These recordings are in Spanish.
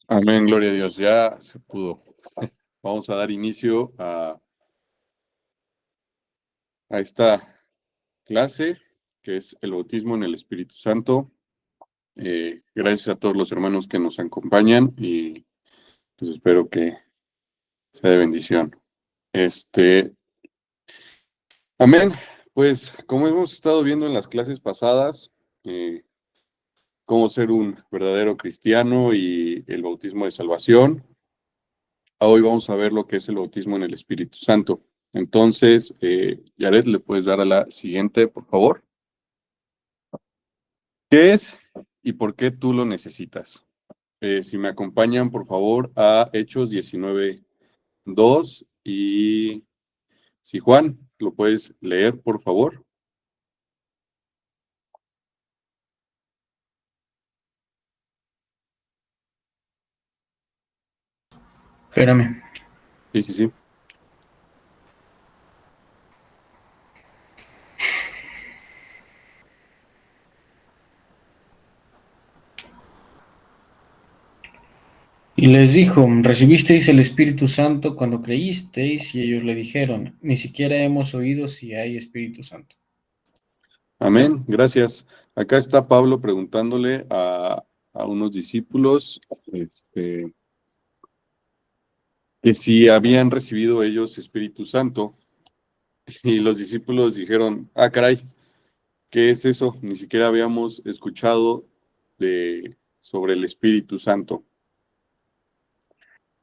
Amén, gloria a Dios, ya se pudo. Vamos a dar inicio a esta clase, que es el bautismo en el Espíritu Santo. Gracias a todos los hermanos que nos acompañan y pues espero que sea de bendición. Amén. Pues como hemos estado viendo en las clases pasadas, eh, cómo ser un verdadero cristiano y el bautismo de salvación. Hoy vamos a ver lo que es el bautismo en el Espíritu Santo. Entonces, Yaret, ¿le puedes dar a la siguiente, por favor? ¿Qué es y por qué tú lo necesitas? Si me acompañan, por favor, a Hechos 19:2 y si Juan, lo puedes leer, por favor. Espérame. Sí, sí, sí. Y les dijo, recibisteis el Espíritu Santo cuando creísteis, y ellos le dijeron, ni siquiera hemos oído si hay Espíritu Santo. Amén, gracias. Acá está Pablo preguntándole a unos discípulos, que si habían recibido ellos Espíritu Santo. Y los discípulos dijeron, ah, caray, ¿qué es eso? Ni siquiera habíamos escuchado sobre el Espíritu Santo.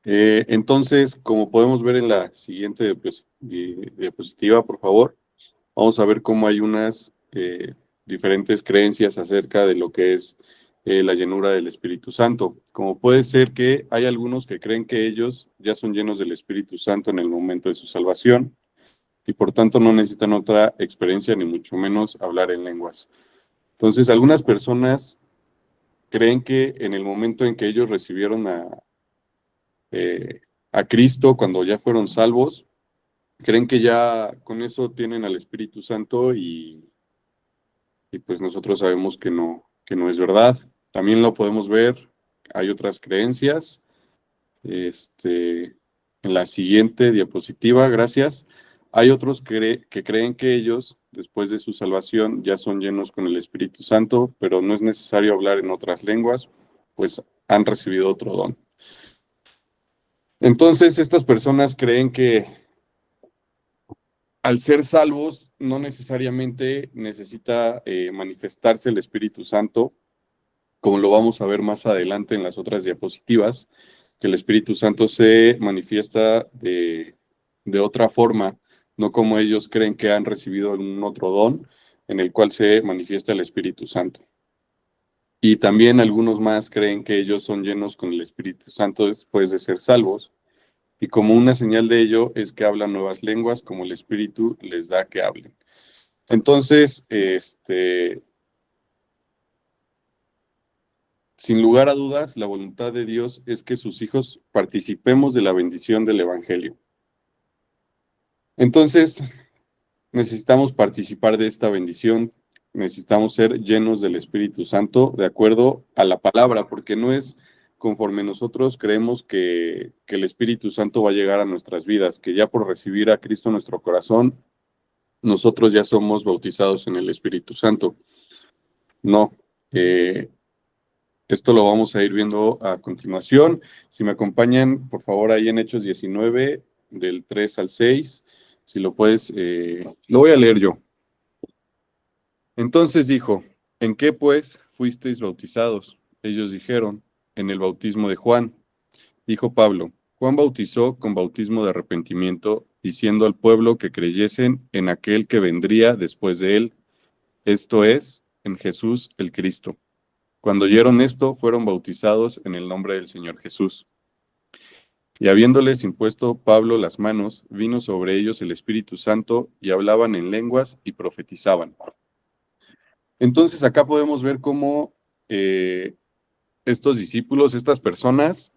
Entonces, como podemos ver en la siguiente diapositiva, por favor, vamos a ver cómo hay unas diferentes creencias acerca de lo que es la llenura del Espíritu Santo. Como puede ser que hay algunos que creen que ellos ya son llenos del Espíritu Santo en el momento de su salvación y por tanto no necesitan otra experiencia ni mucho menos hablar en lenguas. Entonces, algunas personas creen que en el momento en que ellos recibieron a Cristo, cuando ya fueron salvos, creen que ya con eso tienen al Espíritu Santo y pues nosotros sabemos que no es verdad. También lo podemos ver, hay otras creencias. En la siguiente diapositiva, gracias. Hay otros que creen que ellos, después de su salvación, ya son llenos con el Espíritu Santo, pero no es necesario hablar en otras lenguas, pues han recibido otro don. Entonces, estas personas creen que al ser salvos, no necesariamente necesita manifestarse el Espíritu Santo, como lo vamos a ver más adelante en las otras diapositivas, que el Espíritu Santo se manifiesta de otra forma, no como ellos creen que han recibido un otro don en el cual se manifiesta el Espíritu Santo. Y también algunos más creen que ellos son llenos con el Espíritu Santo después de ser salvos, y como una señal de ello es que hablan nuevas lenguas como el Espíritu les da que hablen. Entonces, sin lugar a dudas, la voluntad de Dios es que sus hijos participemos de la bendición del Evangelio. Entonces, necesitamos participar de esta bendición, necesitamos ser llenos del Espíritu Santo de acuerdo a la palabra, porque no es conforme nosotros creemos que el Espíritu Santo va a llegar a nuestras vidas, que ya por recibir a Cristo en nuestro corazón, nosotros ya somos bautizados en el Espíritu Santo. No. Esto lo vamos a ir viendo a continuación. Si me acompañan, por favor, ahí en Hechos 19, del 3 al 6, si lo puedes, lo voy a leer yo. Entonces dijo, ¿en qué pues fuisteis bautizados? Ellos dijeron, en el bautismo de Juan. Dijo Pablo, Juan bautizó con bautismo de arrepentimiento, diciendo al pueblo que creyesen en aquel que vendría después de él, esto es, en Jesús el Cristo. Cuando oyeron esto, fueron bautizados en el nombre del Señor Jesús. Y habiéndoles impuesto Pablo las manos, vino sobre ellos el Espíritu Santo y hablaban en lenguas y profetizaban. Entonces acá podemos ver cómo estos discípulos, estas personas,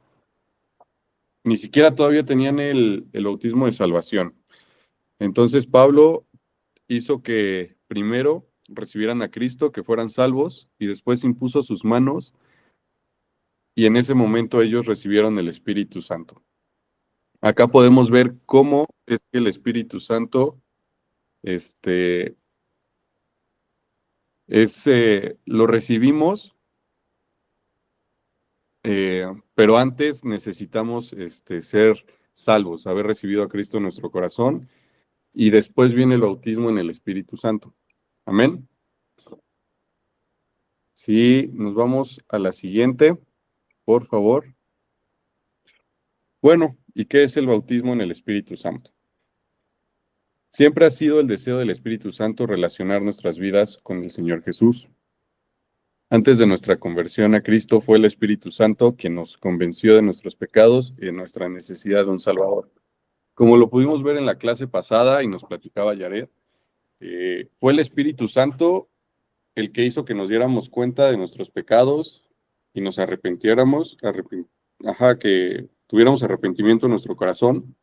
ni siquiera todavía tenían el bautismo de salvación. Entonces Pablo hizo que primero recibieran a Cristo, que fueran salvos, y después impuso sus manos y en ese momento ellos recibieron el Espíritu Santo. Acá podemos ver cómo es que el Espíritu Santo lo recibimos, pero antes necesitamos ser salvos, haber recibido a Cristo en nuestro corazón, y después viene el bautismo en el Espíritu Santo. Amén. Sí, nos vamos a la siguiente, por favor. Bueno, ¿y qué es el bautismo en el Espíritu Santo? Siempre ha sido el deseo del Espíritu Santo relacionar nuestras vidas con el Señor Jesús. Antes de nuestra conversión a Cristo fue el Espíritu Santo quien nos convenció de nuestros pecados y de nuestra necesidad de un Salvador. Como lo pudimos ver en la clase pasada y nos platicaba Yaret, fue el Espíritu Santo el que hizo que nos diéramos cuenta de nuestros pecados y nos arrepintiéramos, que tuviéramos arrepentimiento en nuestro corazón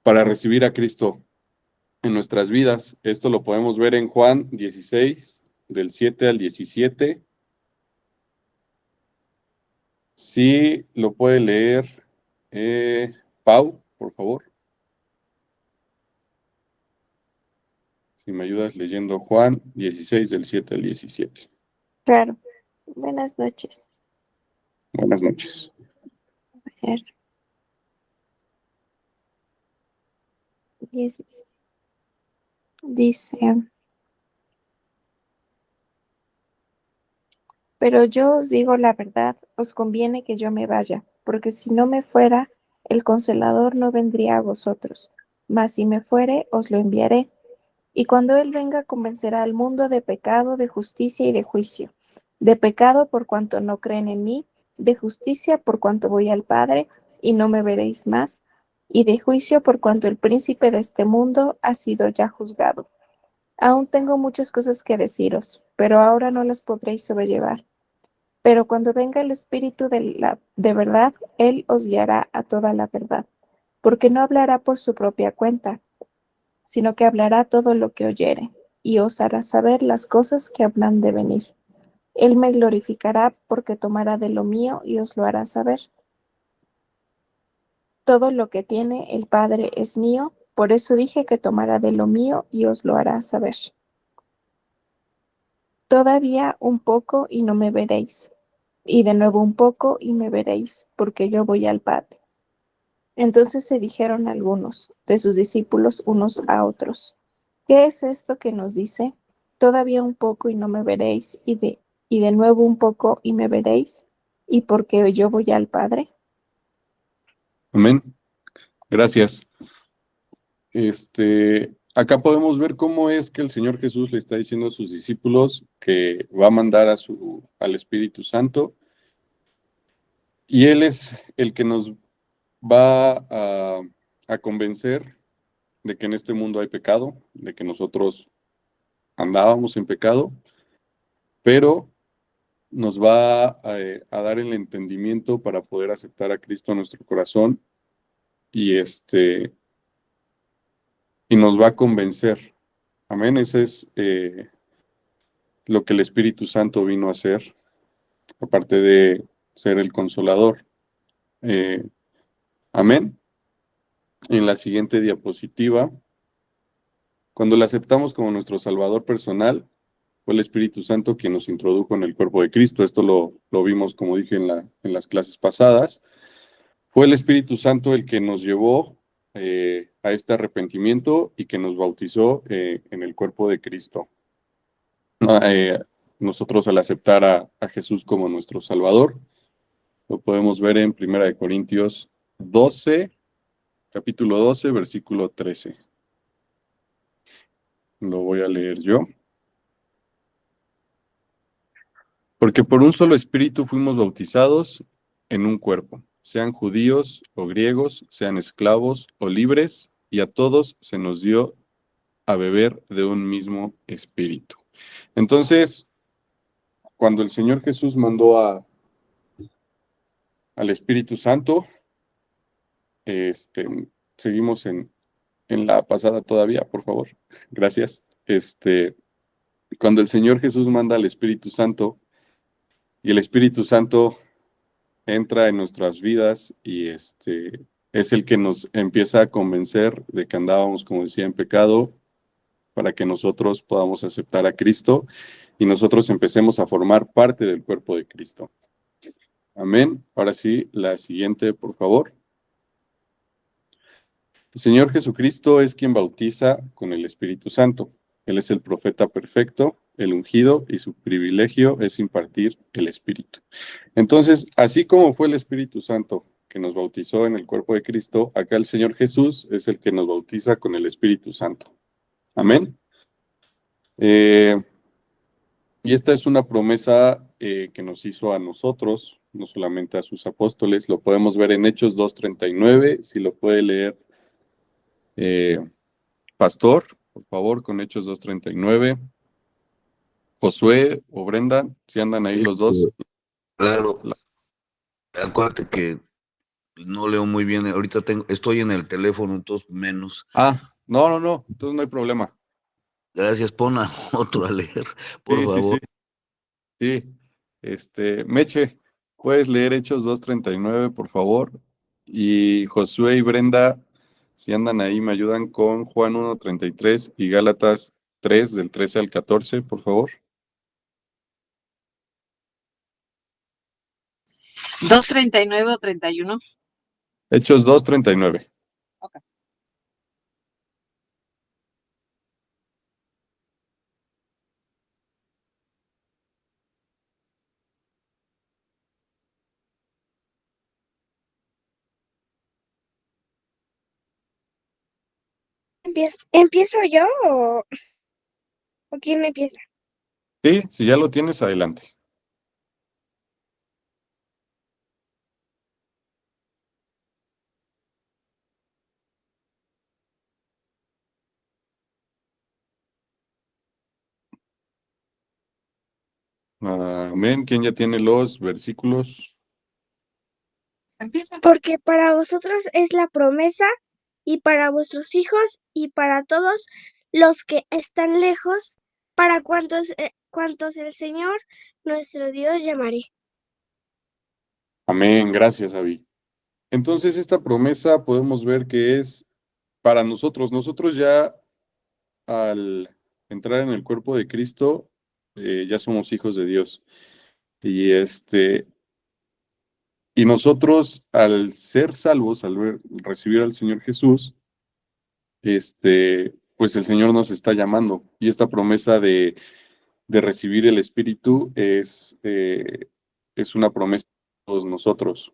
para recibir a Cristo en nuestras vidas. Esto lo podemos ver en Juan 16, del 7 al 17. Sí, lo puede leer Pau, por favor. Si me ayudas leyendo Juan 16, del 7 al 17. Claro. Buenas noches. Buenas noches. A ver. 16. Dice, pero yo os digo la verdad, os conviene que yo me vaya, porque si no me fuera, el Consolador no vendría a vosotros, mas si me fuere, os lo enviaré. Y cuando Él venga, convencerá al mundo de pecado, de justicia y de juicio. De pecado por cuanto no creen en mí, de justicia por cuanto voy al Padre y no me veréis más, y de juicio por cuanto el príncipe de este mundo ha sido ya juzgado. Aún tengo muchas cosas que deciros, pero ahora no las podréis sobrellevar. Pero cuando venga el Espíritu de verdad, Él os guiará a toda la verdad, porque no hablará por su propia cuenta, sino que hablará todo lo que oyere, y os hará saber las cosas que habrán de venir. Él me glorificará porque tomará de lo mío y os lo hará saber. Todo lo que tiene el Padre es mío, por eso dije que tomará de lo mío y os lo hará saber. Todavía un poco y no me veréis, y de nuevo un poco y me veréis, porque yo voy al Padre. Entonces se dijeron algunos de sus discípulos unos a otros, ¿qué es esto que nos dice? Todavía un poco y no me veréis, y de nuevo un poco y me veréis, y porque yo voy al Padre. Amén. Gracias. Acá podemos ver cómo es que el Señor Jesús le está diciendo a sus discípulos que va a mandar al Espíritu Santo, y Él es el que nos va a convencer de que en este mundo hay pecado, de que nosotros andábamos en pecado, pero nos va a dar el entendimiento para poder aceptar a Cristo en nuestro corazón, y y nos va a convencer. Amén. Ese es lo que el Espíritu Santo vino a hacer, aparte de ser el consolador. Amén. En la siguiente diapositiva, cuando le aceptamos como nuestro Salvador personal, fue el Espíritu Santo quien nos introdujo en el cuerpo de Cristo. Esto lo vimos, como dije, en las clases pasadas. Fue el Espíritu Santo el que nos llevó a este arrepentimiento y que nos bautizó en el cuerpo de Cristo. Nosotros, al aceptar a Jesús como nuestro Salvador, lo podemos ver en 1 Corintios 12, capítulo 12, versículo 13. Lo voy a leer yo. Porque por un solo espíritu fuimos bautizados en un cuerpo, sean judíos o griegos, sean esclavos o libres, y a todos se nos dio a beber de un mismo espíritu. Entonces, cuando el Señor Jesús mandó al Espíritu Santo, seguimos en la pasada todavía, por favor. Gracias. Cuando el Señor Jesús manda al Espíritu Santo, y el Espíritu Santo entra en nuestras vidas y es el que nos empieza a convencer de que andábamos, como decía, en pecado, para que nosotros podamos aceptar a Cristo y nosotros empecemos a formar parte del cuerpo de Cristo. Amén. Ahora sí, la siguiente, por favor. El Señor Jesucristo es quien bautiza con el Espíritu Santo. Él es el profeta perfecto, el ungido, y su privilegio es impartir el Espíritu. Entonces, así como fue el Espíritu Santo que nos bautizó en el cuerpo de Cristo, acá el Señor Jesús es el que nos bautiza con el Espíritu Santo. Amén. Y esta es una promesa que nos hizo a nosotros, no solamente a sus apóstoles. Lo podemos ver en Hechos 2:39, si lo puede leer Pastor, por favor, con Hechos 2:39. Josué o Brenda, si andan ahí los dos. Claro, acuérdate que no leo muy bien, ahorita estoy en el teléfono, entonces menos. No, entonces no hay problema. Gracias, pon a otro a leer, por favor. Sí. Meche, puedes leer Hechos 2:39, por favor. Y Josué y Brenda, si andan ahí, me ayudan con Juan 1:33 y Gálatas 3, del 13 al 14, por favor. 2:39 o 31. Hechos 2:39. Ok. ¿Empiezo yo o quién empieza? Sí, si ya lo tienes, adelante. Amén. ¿Quién ya tiene los versículos? Porque para vosotros es la promesa, y para vuestros hijos, y para todos los que están lejos, para cuantos el Señor nuestro Dios llamaré. Amén. Gracias, Avi. Entonces, esta promesa podemos ver que es para nosotros. Nosotros ya al entrar en el cuerpo de Cristo, ya somos hijos de Dios. Y y nosotros al ser salvos, recibir al Señor Jesús, pues el Señor nos está llamando. Y esta promesa de recibir el Espíritu es una promesa de todos nosotros.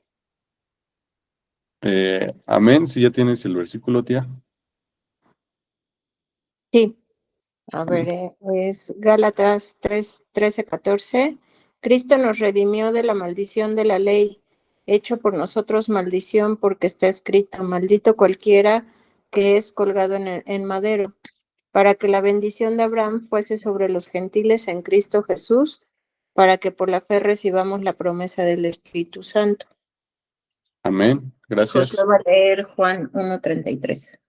Amén. Si ya tienes el versículo, tía. Sí, a ver, es Gálatas 13-14. Cristo nos redimió de la maldición de la ley, hecho por nosotros maldición, porque está escrito, maldito cualquiera que es colgado en madero, para que la bendición de Abraham fuese sobre los gentiles en Cristo Jesús, para que por la fe recibamos la promesa del Espíritu Santo. Amén. Gracias. Josué va a leer Juan 1:33.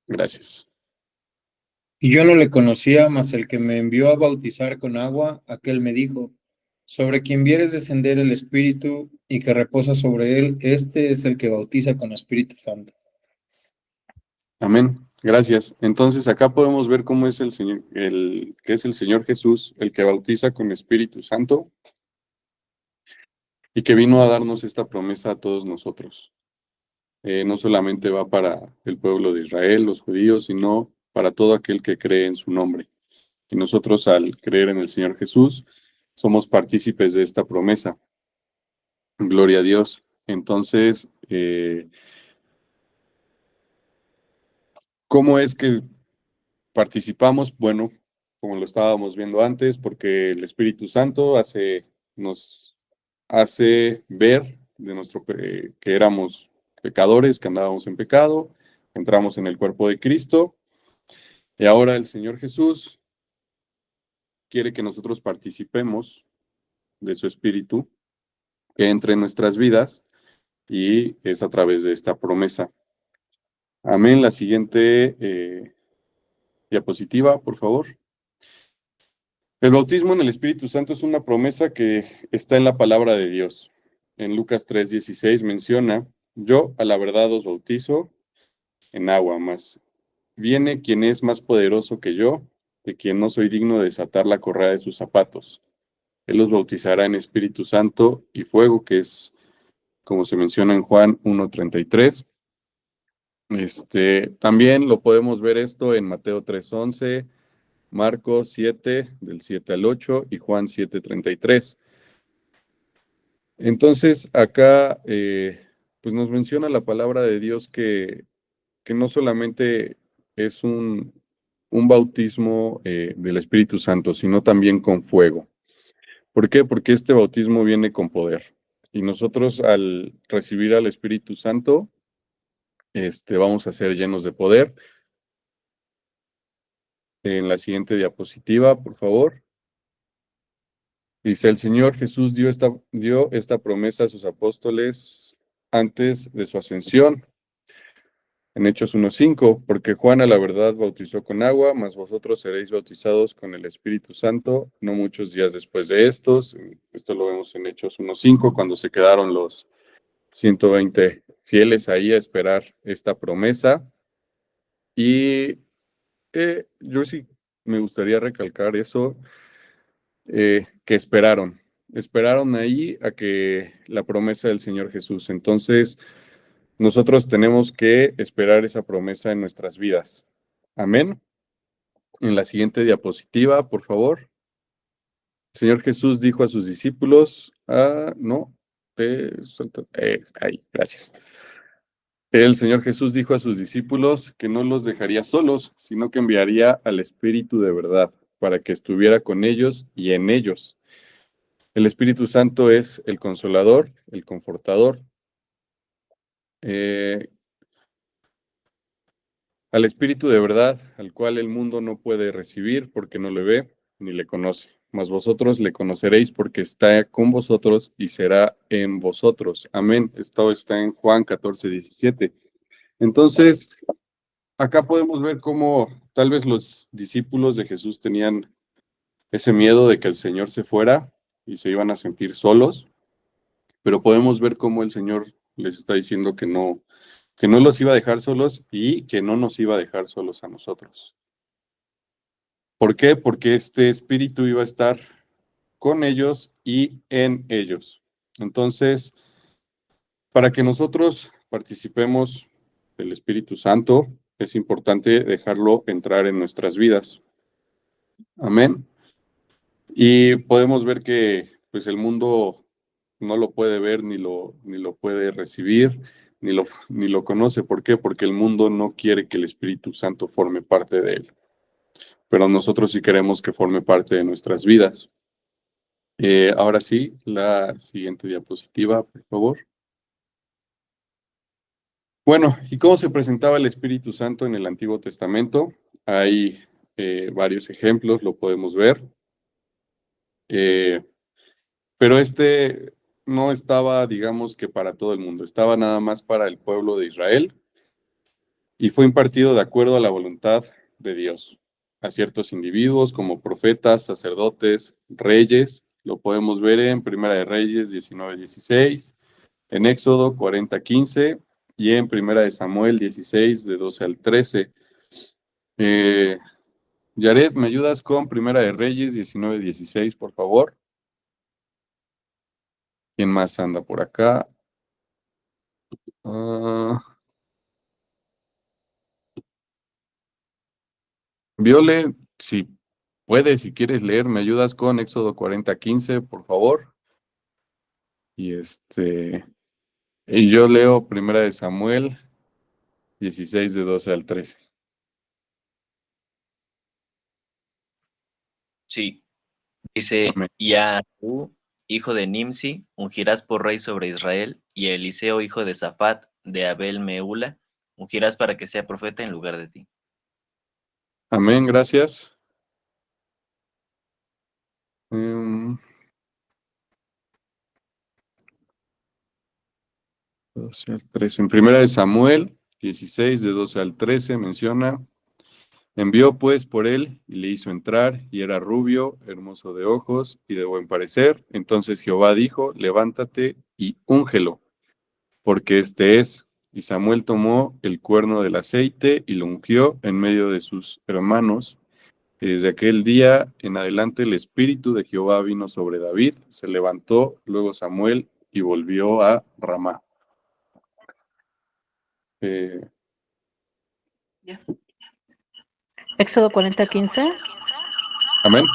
Gracias. Y yo no le conocía, mas el que me envió a bautizar con agua, aquel me dijo, sobre quien vieres descender el Espíritu y que reposa sobre él, este es el que bautiza con Espíritu Santo. Amén. Gracias. Entonces acá podemos ver cómo es el Señor, que es el Señor Jesús, el que bautiza con Espíritu Santo y que vino a darnos esta promesa a todos nosotros. No solamente va para el pueblo de Israel, los judíos, sino para todo aquel que cree en su nombre. Y nosotros, al creer en el Señor Jesús, somos partícipes de esta promesa. Gloria a Dios. Entonces, ¿cómo es que participamos? Bueno, como lo estábamos viendo antes, porque el Espíritu Santo nos hace ver que éramos pecadores, que andábamos en pecado, entramos en el cuerpo de Cristo, y ahora el Señor Jesús quiere que nosotros participemos de su Espíritu, que entre en nuestras vidas, y es a través de esta promesa. Amén. La siguiente diapositiva, por favor. El bautismo en el Espíritu Santo es una promesa que está en la palabra de Dios. En Lucas 3:16 menciona, yo a la verdad os bautizo en agua, mas viene quien es más poderoso que yo, de quien no soy digno de desatar la correa de sus zapatos. Él los bautizará en Espíritu Santo y fuego, que es como se menciona en Juan 1:33. También lo podemos ver esto en Mateo 3:11, Marcos 7, del 7 al 8 y Juan 7:33. Entonces, acá pues nos menciona la palabra de Dios que no solamente es un bautismo del Espíritu Santo, sino también con fuego. ¿Por qué? Porque este bautismo viene con poder. Y nosotros al recibir al Espíritu Santo, vamos a ser llenos de poder. En la siguiente diapositiva, por favor. Dice, el Señor Jesús dio esta promesa a sus apóstoles antes de su ascensión. En Hechos 1:5, porque Juan a la verdad bautizó con agua, mas vosotros seréis bautizados con el Espíritu Santo, no muchos días después de estos. Esto lo vemos en Hechos 1:5, cuando se quedaron los 120 fieles ahí a esperar esta promesa. Y yo sí me gustaría recalcar eso, que esperaron. Esperaron ahí a que la promesa del Señor Jesús. Entonces, nosotros tenemos que esperar esa promesa en nuestras vidas. Amén. En la siguiente diapositiva, por favor. El Señor Jesús dijo a sus discípulos, ahí, gracias. El Señor Jesús dijo a sus discípulos que no los dejaría solos, sino que enviaría al Espíritu de verdad, para que estuviera con ellos y en ellos. El Espíritu Santo es el consolador, el confortador. Al Espíritu de verdad, al cual el mundo no puede recibir porque no le ve ni le conoce. Mas vosotros le conoceréis porque está con vosotros y será en vosotros. Amén. Esto está en Juan 14:17. Entonces, acá podemos ver cómo tal vez los discípulos de Jesús tenían ese miedo de que el Señor se fuera y se iban a sentir solos, pero podemos ver cómo el Señor les está diciendo que no los iba a dejar solos y que no nos iba a dejar solos a nosotros. ¿Por qué? Porque este Espíritu iba a estar con ellos y en ellos. Entonces, para que nosotros participemos del Espíritu Santo, es importante dejarlo entrar en nuestras vidas. Amén. Y podemos ver que pues el mundo no lo puede ver, ni lo puede recibir, ni lo conoce. ¿Por qué? Porque el mundo no quiere que el Espíritu Santo forme parte de él. Pero nosotros sí queremos que forme parte de nuestras vidas. Ahora sí, la siguiente diapositiva, por favor. Bueno, ¿y cómo se presentaba el Espíritu Santo en el Antiguo Testamento? Hay varios ejemplos, lo podemos ver. Pero no estaba, digamos que para todo el mundo, estaba nada más para el pueblo de Israel y fue impartido de acuerdo a la voluntad de Dios a ciertos individuos como profetas, sacerdotes, reyes. Lo podemos ver en Primera de Reyes 19:16, en Éxodo 40:15 y en Primera de Samuel 16, de 12 al 13. Yaret, ¿me ayudas con Primera de Reyes 19:16, por favor? ¿Quién más anda por acá? Viole, si puedes, si quieres leer, me ayudas con Éxodo 40:15, por favor. Y y yo leo Primera de Samuel 16, de 12 al 13. Sí, dice, Amén. y a tú, hijo de Nimsi, ungirás por rey sobre Israel, y a Eliseo, hijo de Safat, de Abel Meula, ungirás para que sea profeta en lugar de ti. Amén, gracias. 12 al 13. En Primera de Samuel 16, de 12 al 13 menciona, Envió pues por él y le hizo entrar, y era rubio, hermoso de ojos y de buen parecer. Entonces Jehová dijo, levántate y úngelo, porque este es. Y Samuel tomó el cuerno del aceite y lo ungió en medio de sus hermanos. Y desde aquel día en adelante el espíritu de Jehová vino sobre David. Se levantó luego Samuel y volvió a Ramá. Ya. Éxodo 40:15. Amén.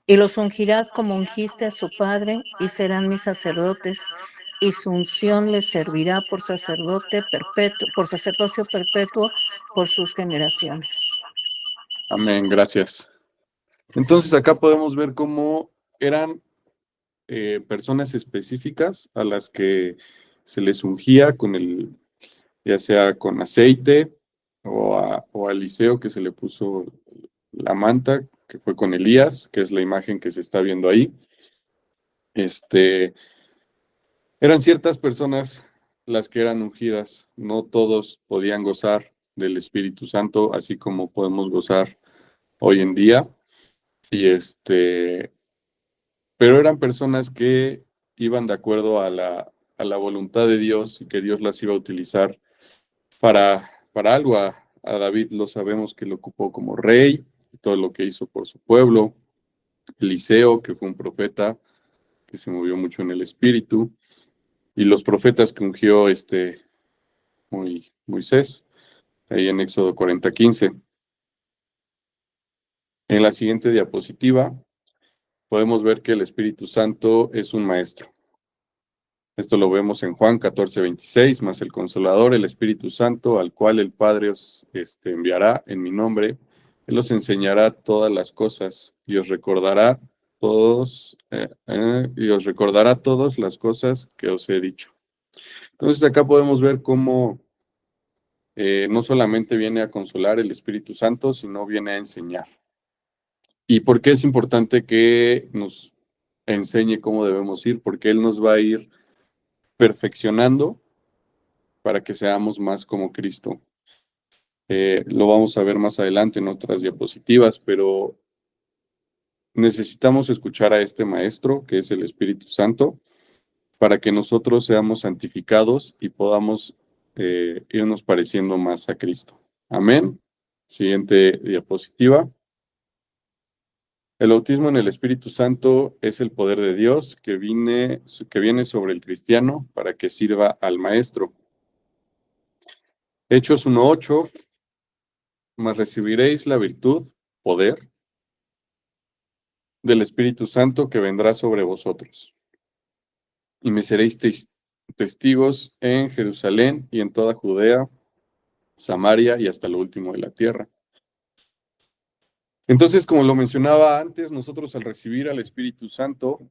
Y los ungirás como ungiste a su padre, y serán mis sacerdotes, y su unción les servirá por sacerdote perpetuo, por sacerdocio perpetuo por sus generaciones. Amén, gracias. Entonces acá podemos ver cómo eran personas específicas a las que se les ungía con ya sea con aceite o a Eliseo que se le puso la manta, que fue con Elías, que es la imagen que se está viendo ahí. Eran ciertas personas las que eran ungidas, no todos podían gozar del Espíritu Santo, así como podemos gozar hoy en día. Pero eran personas que iban de acuerdo a la voluntad de Dios y que Dios las iba a utilizar para algo. A David lo sabemos que lo ocupó como rey, y todo lo que hizo por su pueblo. Eliseo, que fue un profeta que se movió mucho en el espíritu, y los profetas que ungió Moisés, ahí en Éxodo 40:15. En la siguiente diapositiva podemos ver que el Espíritu Santo es un maestro. Esto lo vemos en Juan 14:26, más el Consolador, el Espíritu Santo, al cual el Padre os enviará en mi nombre. Él os enseñará todas las cosas y os recordará todas las cosas que os he dicho. Entonces acá podemos ver cómo no solamente viene a consolar el Espíritu Santo, sino viene a enseñar. ¿Y por qué es importante que nos enseñe cómo debemos ir? Porque Él nos va a ir perfeccionando para que seamos más como Cristo. Lo vamos a ver más adelante en otras diapositivas, pero necesitamos escuchar a este Maestro, que es el Espíritu Santo, para que nosotros seamos santificados y podamos irnos pareciendo más a Cristo. Amén. Siguiente diapositiva. El bautismo en el Espíritu Santo es el poder de Dios que viene sobre el cristiano para que sirva al Maestro. Hechos 1:8, mas recibiréis la virtud, poder, del Espíritu Santo que vendrá sobre vosotros. Y me seréis testigos en Jerusalén y en toda Judea, Samaria y hasta lo último de la tierra. Entonces, como lo mencionaba antes, nosotros al recibir al Espíritu Santo,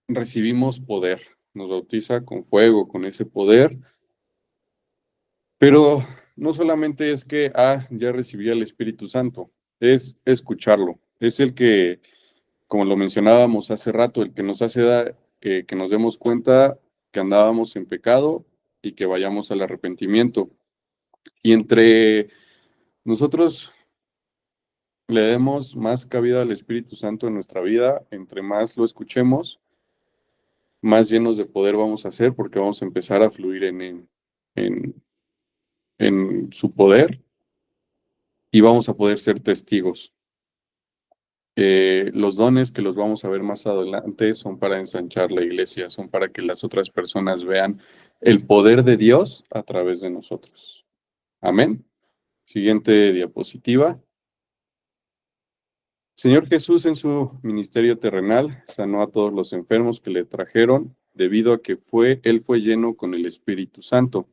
recibimos poder. Nos bautiza con fuego, con ese poder. Pero no solamente es que, ya recibí al Espíritu Santo, es escucharlo. Es el que, como lo mencionábamos hace rato, el que nos hace que nos demos cuenta que andábamos en pecado y que vayamos al arrepentimiento. Y entre nosotros le demos más cabida al Espíritu Santo en nuestra vida, entre más lo escuchemos, más llenos de poder vamos a ser, porque vamos a empezar a fluir en su poder y vamos a poder ser testigos. Los dones que los vamos a ver más adelante son para ensanchar la iglesia, son para que las otras personas vean el poder de Dios a través de nosotros. Amén. Siguiente diapositiva. Señor Jesús en su ministerio terrenal sanó a todos los enfermos que le trajeron debido a que Él fue lleno con el Espíritu Santo.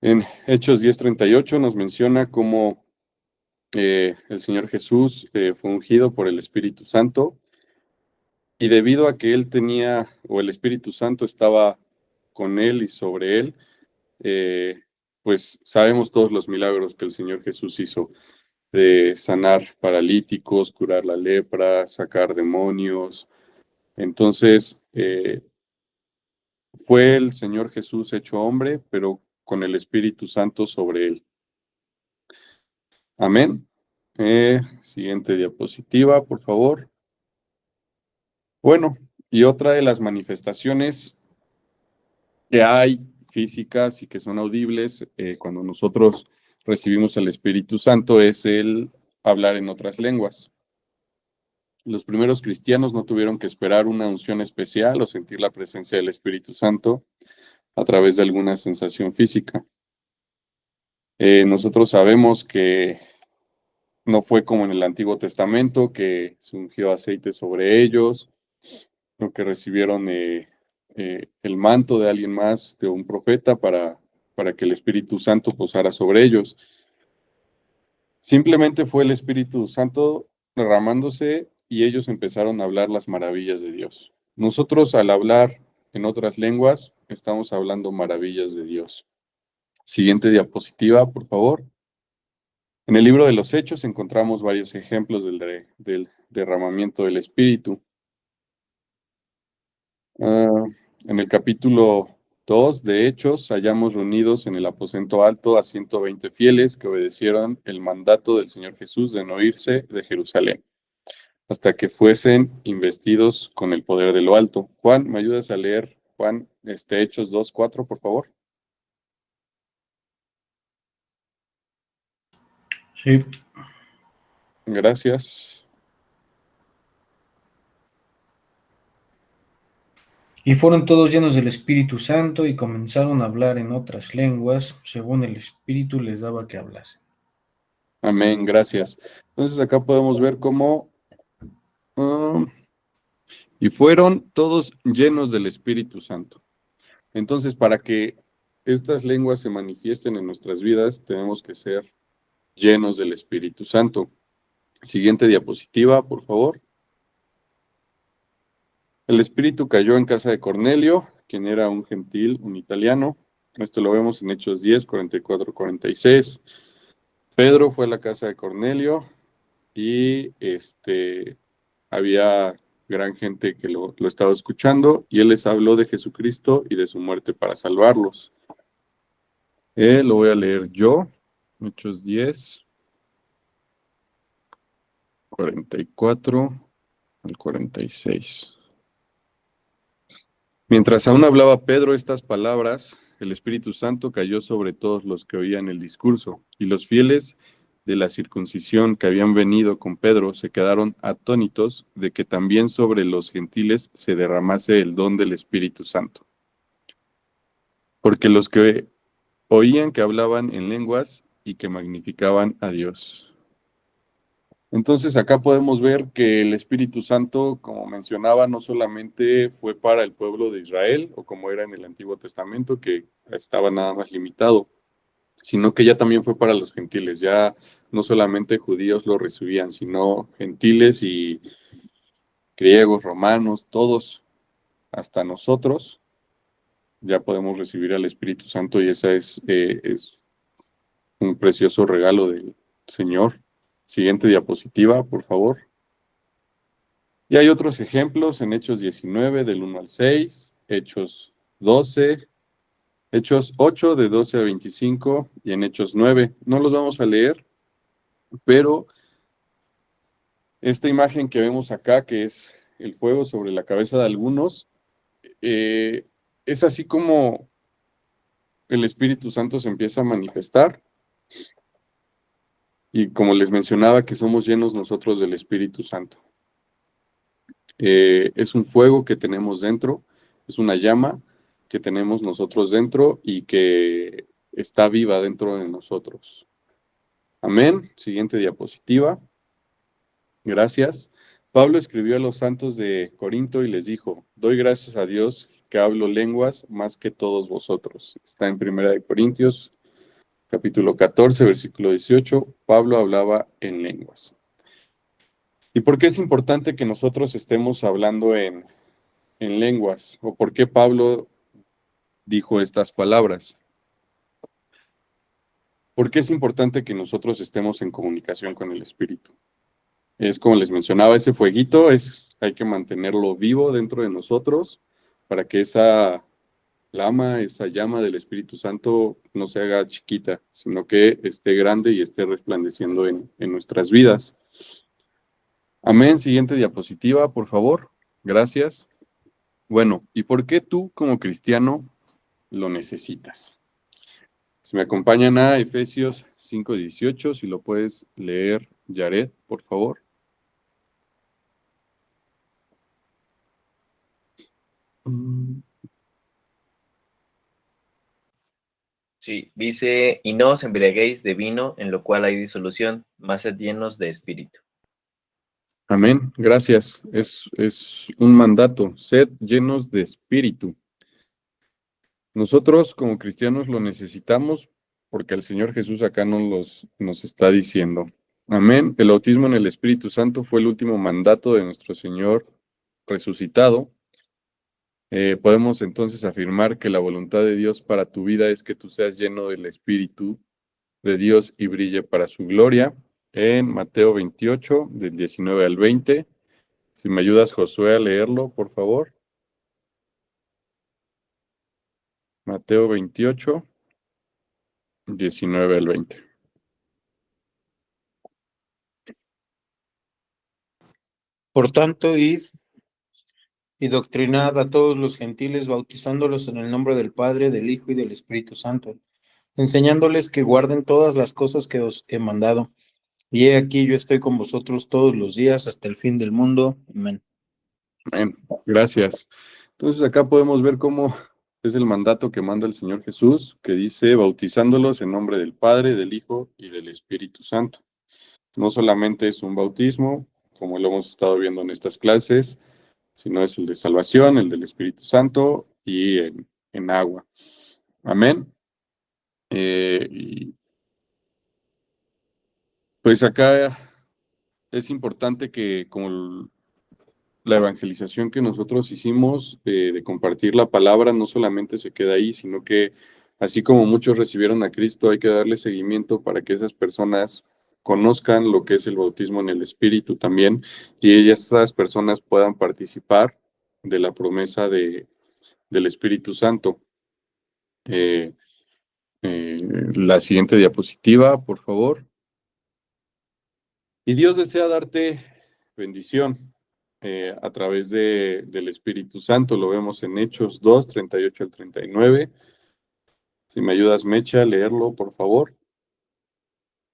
En Hechos 10:38 nos menciona cómo el Señor Jesús fue ungido por el Espíritu Santo y debido a que él el Espíritu Santo estaba con él y sobre él, pues sabemos todos los milagros que el Señor Jesús hizo de sanar paralíticos, curar la lepra, sacar demonios. Entonces, fue el Señor Jesús hecho hombre, pero con el Espíritu Santo sobre él. Amén. Siguiente diapositiva, por favor. Bueno, y otra de las manifestaciones que hay físicas y que son audibles cuando nosotros recibimos el Espíritu Santo es el hablar en otras lenguas. Los primeros cristianos no tuvieron que esperar una unción especial o sentir la presencia del Espíritu Santo a través de alguna sensación física. Nosotros sabemos que no fue como en el Antiguo Testamento, que se ungió aceite sobre ellos, o que recibieron el manto de alguien más, de un profeta, para que el Espíritu Santo posara sobre ellos. Simplemente fue el Espíritu Santo derramándose y ellos empezaron a hablar las maravillas de Dios. Nosotros, al hablar en otras lenguas, estamos hablando maravillas de Dios. Siguiente diapositiva, por favor. En el libro de los Hechos encontramos varios ejemplos del derramamiento del Espíritu. En el capítulo 2 de Hechos, hallamos reunidos en el aposento alto a 120 fieles que obedecieron el mandato del Señor Jesús de no irse de Jerusalén, hasta que fuesen investidos con el poder de lo alto. Juan, ¿me ayudas a leer, Juan, Hechos 2:4, por favor? Sí. Gracias. Y fueron todos llenos del Espíritu Santo y comenzaron a hablar en otras lenguas, según el Espíritu les daba que hablasen. Amén, gracias. Entonces acá podemos ver cómo y fueron todos llenos del Espíritu Santo. Entonces, para que estas lenguas se manifiesten en nuestras vidas, tenemos que ser llenos del Espíritu Santo. Siguiente diapositiva, por favor. El Espíritu cayó en casa de Cornelio, quien era un gentil, un italiano. Esto lo vemos en Hechos 10, 44, 46. Pedro fue a la casa de Cornelio y había gran gente que lo estaba escuchando y él les habló de Jesucristo y de su muerte para salvarlos. Lo voy a leer yo, Hechos 10, 44 al 46. Mientras aún hablaba Pedro estas palabras, el Espíritu Santo cayó sobre todos los que oían el discurso, y los fieles de la circuncisión que habían venido con Pedro se quedaron atónitos de que también sobre los gentiles se derramase el don del Espíritu Santo. Porque los que oían que hablaban en lenguas y que magnificaban a Dios. Entonces acá podemos ver que el Espíritu Santo, como mencionaba, no solamente fue para el pueblo de Israel, o como era en el Antiguo Testamento, que estaba nada más limitado, sino que ya también fue para los gentiles. Ya no solamente judíos lo recibían, sino gentiles y griegos, romanos, todos, hasta nosotros, ya podemos recibir al Espíritu Santo, y esa es un precioso regalo del Señor. Siguiente diapositiva, por favor. Y hay otros ejemplos en Hechos 19, del 1 al 6, Hechos 12, Hechos 8, de 12 a 25, y en Hechos 9. No los vamos a leer, pero esta imagen que vemos acá, que es el fuego sobre la cabeza de algunos, es así como el Espíritu Santo se empieza a manifestar. Y como les mencionaba, que somos llenos nosotros del Espíritu Santo. Es un fuego que tenemos dentro, es una llama que tenemos nosotros dentro y que está viva dentro de nosotros. Amén. Siguiente diapositiva. Gracias. Pablo escribió a los santos de Corinto y les dijo: doy gracias a Dios que hablo lenguas más que todos vosotros. Está en 1 Corintios capítulo 14, versículo 18, Pablo hablaba en lenguas. ¿Y por qué es importante que nosotros estemos hablando en lenguas? ¿O por qué Pablo dijo estas palabras? ¿Por qué es importante que nosotros estemos en comunicación con el Espíritu? Es como les mencionaba, ese fueguito hay que mantenerlo vivo dentro de nosotros para que esa flama, esa llama del Espíritu Santo no se haga chiquita, sino que esté grande y esté resplandeciendo en nuestras vidas. Amén. Siguiente diapositiva, por favor. Gracias. Bueno, ¿y por qué tú como cristiano lo necesitas? Si me acompañan a Efesios 5:18, si lo puedes leer, Yared, por favor. Sí, dice, y no os embriaguéis de vino, en lo cual hay disolución, mas sed llenos de espíritu. Amén, gracias. Es un mandato, sed llenos de espíritu. Nosotros como cristianos lo necesitamos porque el Señor Jesús acá nos está diciendo. Amén. El bautismo en el Espíritu Santo fue el último mandato de nuestro Señor resucitado. Podemos entonces afirmar que la voluntad de Dios para tu vida es que tú seas lleno del Espíritu de Dios y brille para su gloria. En Mateo 28, del 19 al 20. Si me ayudas, Josué, a leerlo, por favor. Mateo 28, 19 al 20. Por tanto, id y doctrinad a todos los gentiles, bautizándolos en el nombre del Padre, del Hijo y del Espíritu Santo, enseñándoles que guarden todas las cosas que os he mandado. Y he aquí, yo estoy con vosotros todos los días hasta el fin del mundo. Amén. Amén. Gracias. Entonces acá podemos ver cómo es el mandato que manda el Señor Jesús, que dice bautizándolos en nombre del Padre, del Hijo y del Espíritu Santo. No solamente es un bautismo, como lo hemos estado viendo en estas clases, sino es el de salvación, el del Espíritu Santo y en agua. Amén. Y pues acá es importante que como la evangelización que nosotros hicimos de compartir la palabra no solamente se queda ahí, sino que así como muchos recibieron a Cristo, hay que darle seguimiento para que esas personas conozcan lo que es el bautismo en el Espíritu también y esas personas puedan participar de la promesa del Espíritu Santo. La siguiente diapositiva, por favor. Y Dios desea darte bendición a través del Espíritu Santo. Lo vemos en Hechos 2, 38 al 39. Si me ayudas, Mecha, a leerlo, por favor.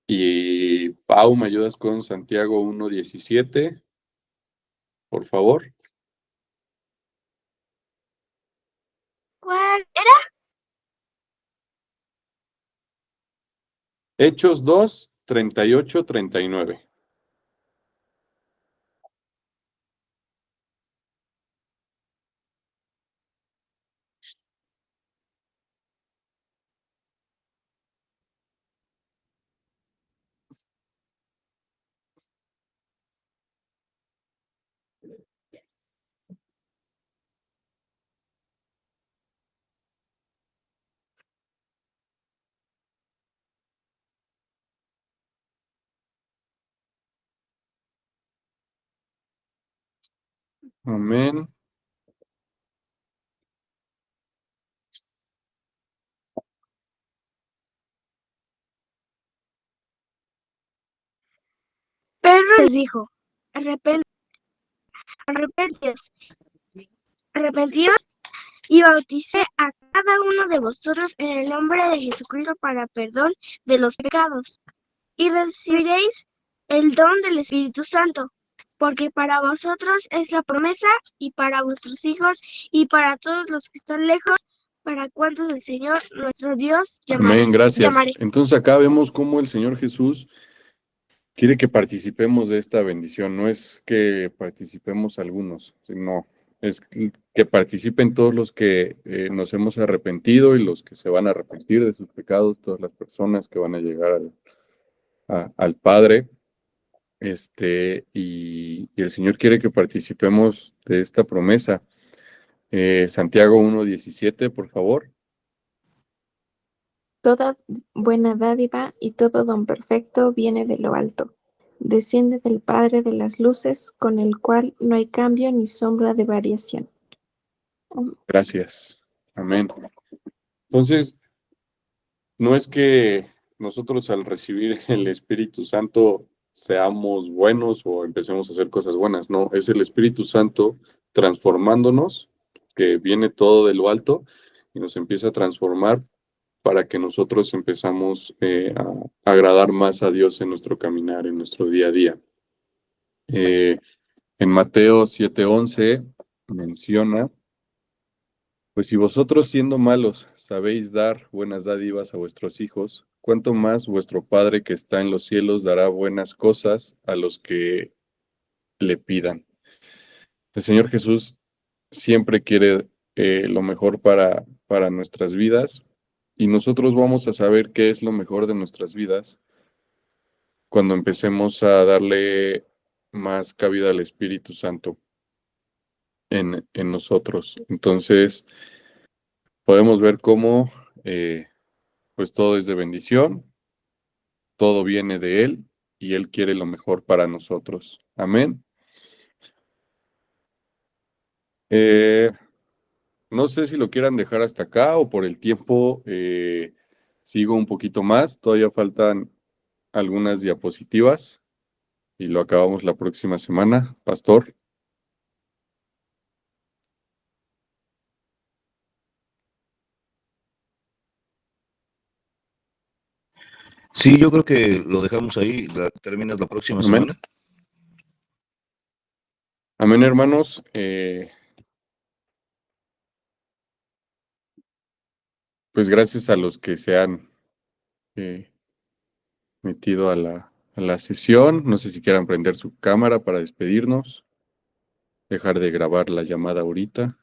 Y Pau, ¿me ayudas con Santiago 1, 17? Por favor. ¿Cuál era? Hechos 2, 38, 39. Amén. Pedro les dijo, arrepentíos y bauticé a cada uno de vosotros en el nombre de Jesucristo para perdón de los pecados, y recibiréis el don del Espíritu Santo, porque para vosotros es la promesa, y para vuestros hijos, y para todos los que están lejos, para cuantos el Señor nuestro Dios Amén, gracias. llamaré. Entonces acá vemos cómo el Señor Jesús quiere que participemos de esta bendición. No es que participemos algunos, sino es que participen todos los que nos hemos arrepentido y los que se van a arrepentir de sus pecados, todas las personas que van a llegar al Padre. Y el Señor quiere que participemos de esta promesa. Santiago 1:17, por favor. Toda buena dádiva y todo don perfecto viene de lo alto. Desciende del Padre de las luces, con el cual no hay cambio ni sombra de variación. Gracias. Amén. Entonces, no es que nosotros al recibir el Espíritu Santo seamos buenos o empecemos a hacer cosas buenas, no, es el Espíritu Santo transformándonos, que viene todo de lo alto y nos empieza a transformar para que nosotros empezamos a agradar más a Dios en nuestro caminar, en nuestro día a día. En Mateo 7:11 menciona, pues si vosotros siendo malos sabéis dar buenas dádivas a vuestros hijos, cuánto más vuestro Padre que está en los cielos dará buenas cosas a los que le pidan. El Señor Jesús siempre quiere lo mejor para nuestras vidas y nosotros vamos a saber qué es lo mejor de nuestras vidas cuando empecemos a darle más cabida al Espíritu Santo en nosotros. Entonces, podemos ver cómo pues todo es de bendición, todo viene de Él y Él quiere lo mejor para nosotros. Amén. No sé si lo quieran dejar hasta acá o por el tiempo sigo un poquito más. Todavía faltan algunas diapositivas y lo acabamos la próxima semana. Pastor. Sí, yo creo que lo dejamos ahí, terminas la próxima Amén. semana. Amén, hermanos. Pues gracias a los que se han metido a la sesión. No sé si quieran prender su cámara para despedirnos. Dejar de grabar la llamada ahorita.